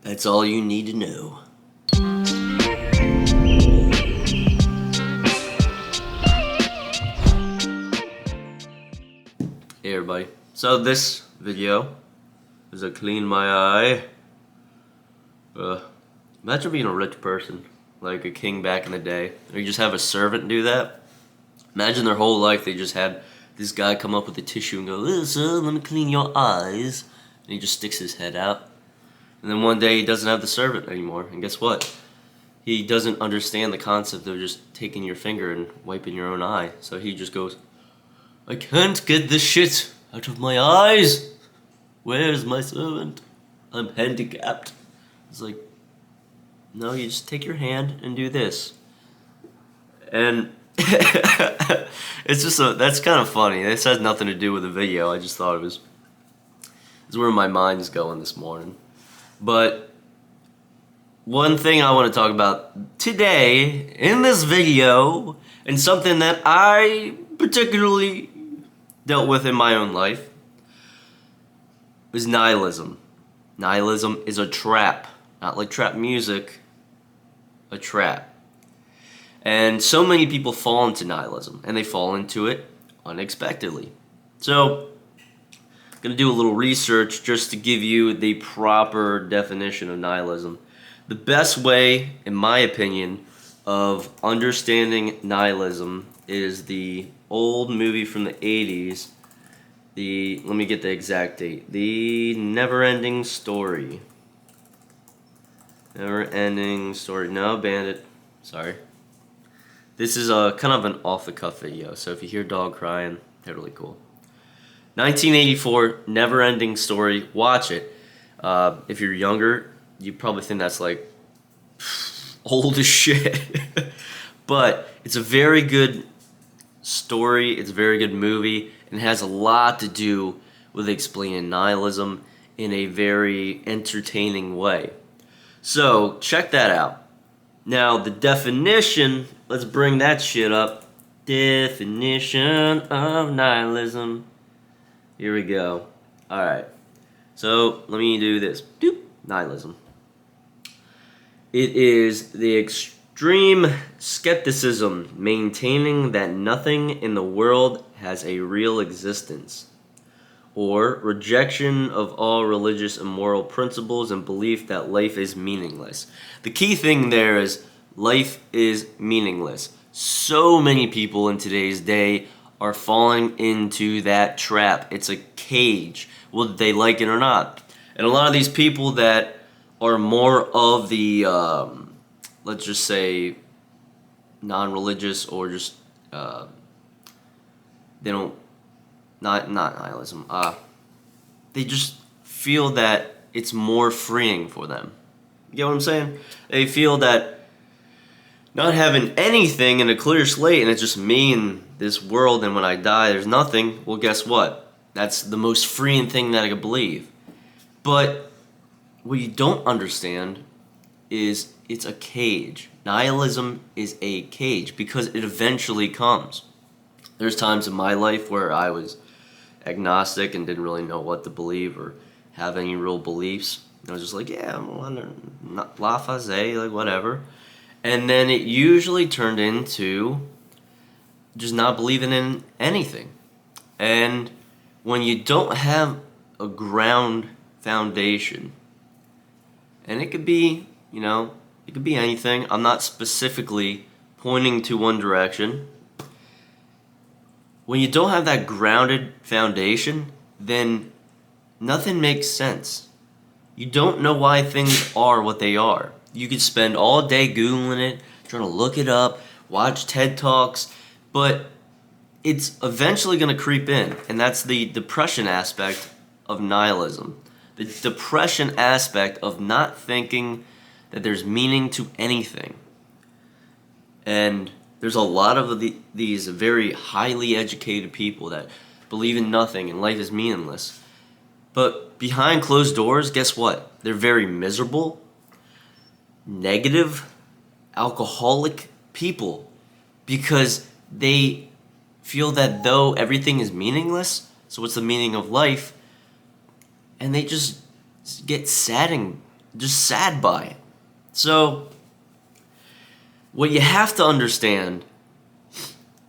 That's all you need to know. Hey everybody. So this video is a clean my eye. Imagine being a rich person, like a king back in the day. Or you just have a servant do that. Imagine their whole life they just had this guy come up with a tissue and go, "Listen, let me clean your eyes." And he just sticks his head out. And then one day he doesn't have the servant anymore. And guess what? He doesn't understand the concept of just taking your finger and wiping your own eye. So he just goes, "I can't get this shit out of my eyes. Where's my servant? I'm handicapped." It's like, no, you just take your hand and do this. And it's just that's kind of funny. This has nothing to do with the video. I just thought it was where my mind's going this morning. But one thing I want to talk about today in this video, and something that I particularly dealt with in my own life, is nihilism. Nihilism is a trap. Not like trap music, a trap. And so many people fall into nihilism, and they fall into it unexpectedly. So, I'm going to do a little research just to give you the proper definition of nihilism. The best way, in my opinion, of understanding nihilism is the old movie from the 80s. Let me get the exact date. The Never-Ending Story. Never-Ending Story. No, Bandit. Sorry. This is a kind of an off-the-cuff video, so if you hear dog crying, totally cool. 1984, Never-Ending Story. Watch it. If you're younger, you probably think that's like old as shit. But it's a very good story. It's a very good movie. And it has a lot to do with explaining nihilism in a very entertaining way. So, check that out. Now, the definition, let's bring that shit up. Definition of nihilism. Here we go. Alright. So, let me do this. Doop. Nihilism. It is the extreme skepticism maintaining that nothing in the world has a real existence, or rejection of all religious and moral principles and belief that life is meaningless. The key thing there is life is meaningless. So many people in today's day are falling into that trap. It's a cage, whether they like it or not. And a lot of these people that are more of the, let's just say, non-religious or just, they don't, not nihilism, they just feel that it's more freeing for them. You get what I'm saying? They feel that not having anything in a clear slate and it's just me and this world, and when I die there's nothing, well, guess what? That's the most freeing thing that I could believe. But what you don't understand is it's a cage. Nihilism is a cage because it eventually comes. There's times in my life where I was agnostic and didn't really know what to believe or have any real beliefs. I was just like, yeah, I'm not laissez, like whatever. And then it usually turned into just not believing in anything. And when you don't have a ground foundation, and it could be, it could be anything. I'm not specifically pointing to one direction. When you don't have that grounded foundation, then nothing makes sense. You don't know why things are what they are. You could spend all day Googling it, trying to look it up, watch TED Talks, but it's eventually going to creep in, and that's the depression aspect of nihilism. The depression aspect of not thinking that there's meaning to anything. And there's a lot of these very highly educated people that believe in nothing and life is meaningless. But behind closed doors, guess what? They're very miserable, negative, alcoholic people because they feel that though everything is meaningless, so what's the meaning of life? And they just get sad and just sad by it. So, what you have to understand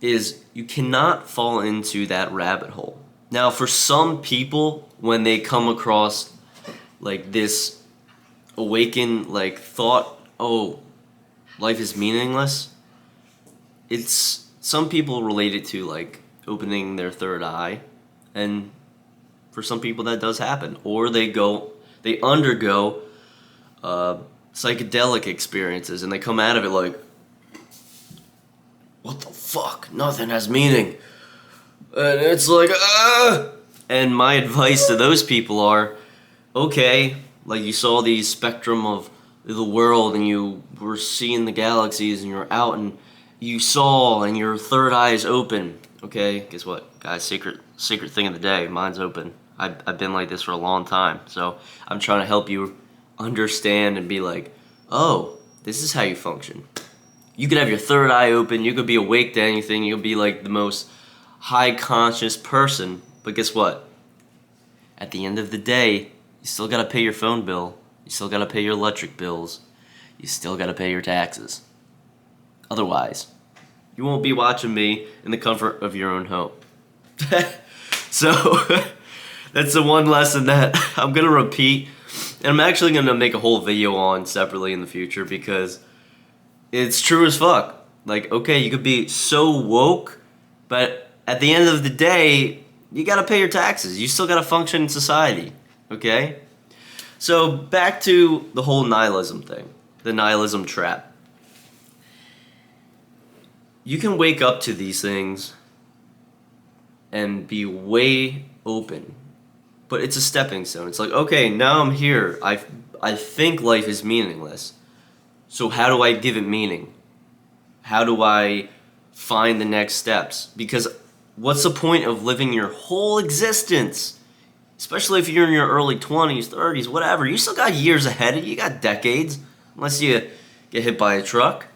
is you cannot fall into that rabbit hole. Now, for some people, when they come across like this awakened like thought, oh, life is meaningless, it's some people relate it to like opening their third eye, and for some people that does happen, or they undergo psychedelic experiences and they come out of it like, what the fuck, nothing has meaning, and it's like and my advice to those people are, okay, like you saw the spectrum of the world and you were seeing the galaxies and you're out and you saw and your third eye is open. Okay, guess what, guys? Secret thing of the day. Mine's open. I've been like this for a long time, so I'm trying to help you understand and be like, oh, this is how you function. You could have your third eye open. You could be awake to anything. You'll be like the most high conscious person. But guess what? At the end of the day, you still gotta pay your phone bill. You still gotta pay your electric bills. You still gotta pay your taxes. Otherwise, you won't be watching me in the comfort of your own home. So, that's the one lesson that I'm gonna repeat. And I'm actually gonna make a whole video on separately in the future because it's true as fuck. Like, okay, you could be so woke, but at the end of the day, you gotta pay your taxes. You still gotta function in society. Okay? So, back to the whole nihilism thing. The nihilism trap. You can wake up to these things and be way open. But it's a stepping stone. It's like, okay, now I'm here. I think life is meaningless. So how do I give it meaning? How do I find the next steps? Because what's the point of living your whole existence? Especially if you're in your early 20s, 30s, whatever. You still got years ahead of you. You got decades. Unless you get hit by a truck.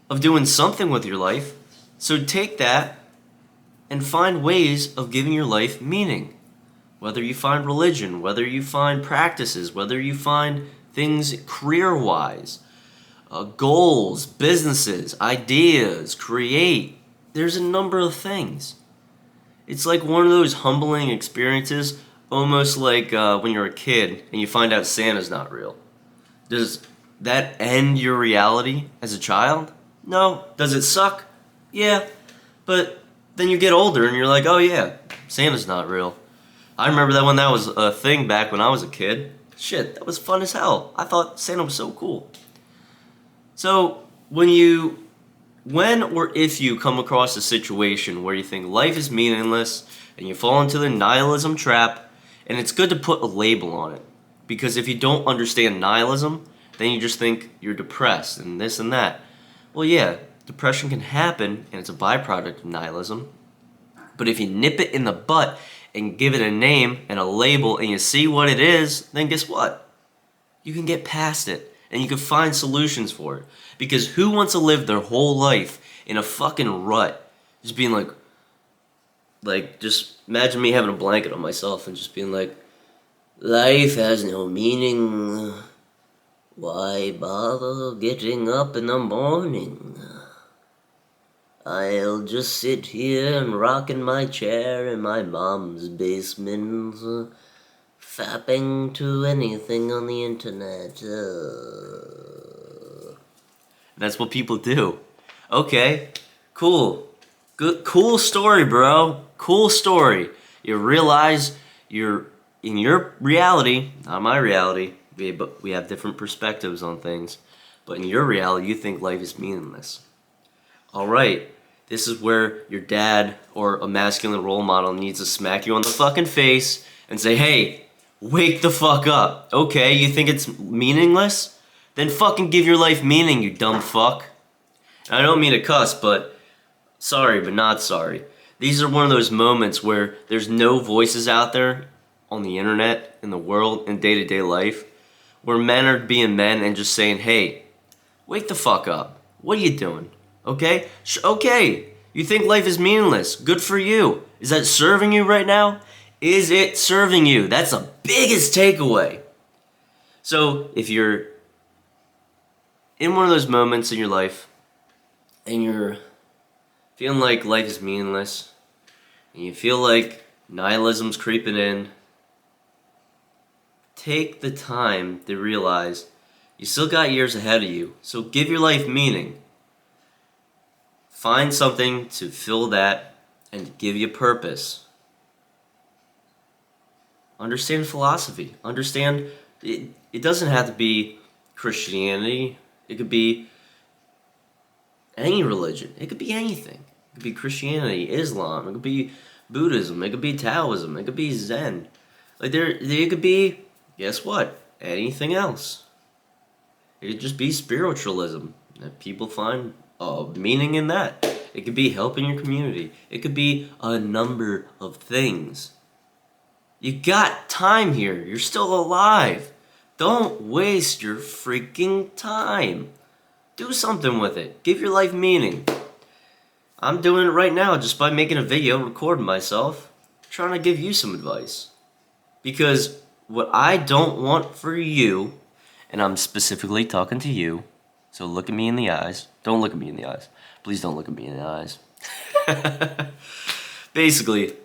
Of doing something with your life. So take that and find ways of giving your life meaning. Whether you find religion, whether you find practices, whether you find things career-wise, goals, businesses, ideas, create. There's a number of things. It's like one of those humbling experiences, almost like when you're a kid and you find out Santa's not real. Does that end your reality as a child? No. Does it suck? Yeah. But then you get older and you're like, oh yeah, Santa's not real. I remember that when that was a thing back when I was a kid. Shit, that was fun as hell. I thought Santa was so cool. So, when or if you come across a situation where you think life is meaningless and you fall into the nihilism trap, and it's good to put a label on it. Because if you don't understand nihilism, then you just think you're depressed and this and that. Well, yeah, depression can happen and it's a byproduct of nihilism. But if you nip it in the butt and give it a name and a label and you see what it is, then guess what? You can get past it and you can find solutions for it. Because who wants to live their whole life in a fucking rut? Just being like, just imagine me having a blanket on myself and just being like, life has no meaning. Why bother getting up in the morning? I'll just sit here and rock in my chair in my mom's basement, fapping to anything on the internet. That's what people do. Okay, cool. Good, cool story, bro. Cool story. You realize you're in your reality, not my reality. We have different perspectives on things. But in your reality, you think life is meaningless. Alright, this is where your dad or a masculine role model needs to smack you on the fucking face and say, hey, wake the fuck up. Okay, you think it's meaningless? Then fucking give your life meaning, you dumb fuck. And I don't mean to cuss, but sorry, but not sorry. These are one of those moments where there's no voices out there on the internet, in the world, in day-to-day life, where men are being men and just saying, hey, wake the fuck up. What are you doing? Okay? Okay. You think life is meaningless. Good for you. Is that serving you right now? Is it serving you? That's the biggest takeaway. So if you're in one of those moments in your life and you're feeling like life is meaningless and you feel like nihilism's creeping in, take the time to realize you still got years ahead of you. So give your life meaning. Find something to fill that and give you purpose. Understand philosophy. Understand it doesn't have to be Christianity. It could be any religion. It could be anything. It could be Christianity, Islam. It could be Buddhism. It could be Taoism. It could be Zen. Like there could be, guess what? Anything else. It could just be spiritualism. That people find meaning in that. It could be helping your community. It could be a number of things. You got time here. You're still alive. Don't waste your freaking time. Do something with it. Give your life meaning. I'm doing it right now just by making a video, recording myself, trying to give you some advice. Because what I don't want for you, and I'm specifically talking to you, so look at me in the eyes. Don't look at me in the eyes. Please don't look at me in the eyes. Basically,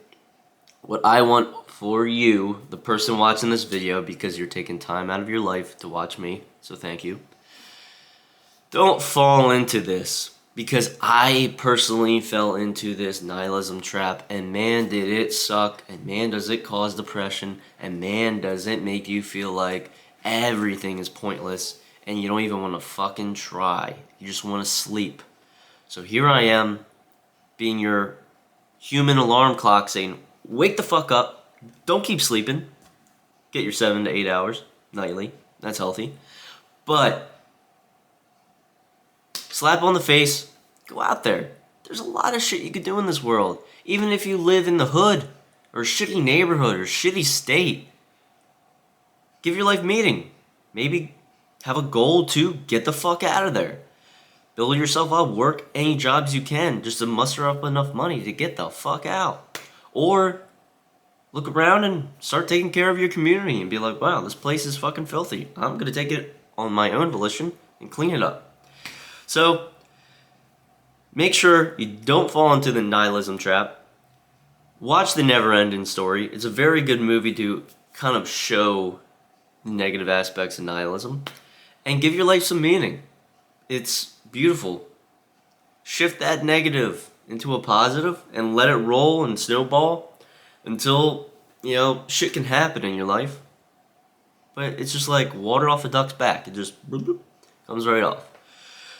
what I want for you, the person watching this video, because you're taking time out of your life to watch me, so thank you. Don't fall into this, because I personally fell into this nihilism trap, and man did it suck, and man does it cause depression, and man does it make you feel like everything is pointless, and you don't even want to fucking try. You just want to sleep. So here I am, being your human alarm clock, saying, wake the fuck up, don't keep sleeping, get your 7 to 8 hours nightly, that's healthy, but slap on the face, go out there. There's a lot of shit you could do in this world, even if you live in the hood, or a shitty neighborhood, or a shitty state. Give your life meaning. Maybe have a goal to get the fuck out of there. Build yourself up, work any jobs you can just to muster up enough money to get the fuck out. Or look around and start taking care of your community and be like, wow, this place is fucking filthy. I'm going to take it on my own volition and clean it up. So make sure you don't fall into the nihilism trap. Watch The Never Ending Story. It's a very good movie to kind of show the negative aspects of nihilism and give your life some meaning. It's beautiful. Shift that negative into a positive and let it roll and snowball until, shit can happen in your life. But it's just like water off a duck's back. It just bloop, bloop, comes right off.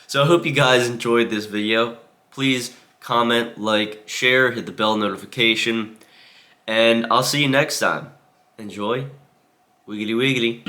So I hope you guys enjoyed this video. Please comment, like, share, hit the bell notification, and I'll see you next time. Enjoy. Wiggly wiggly.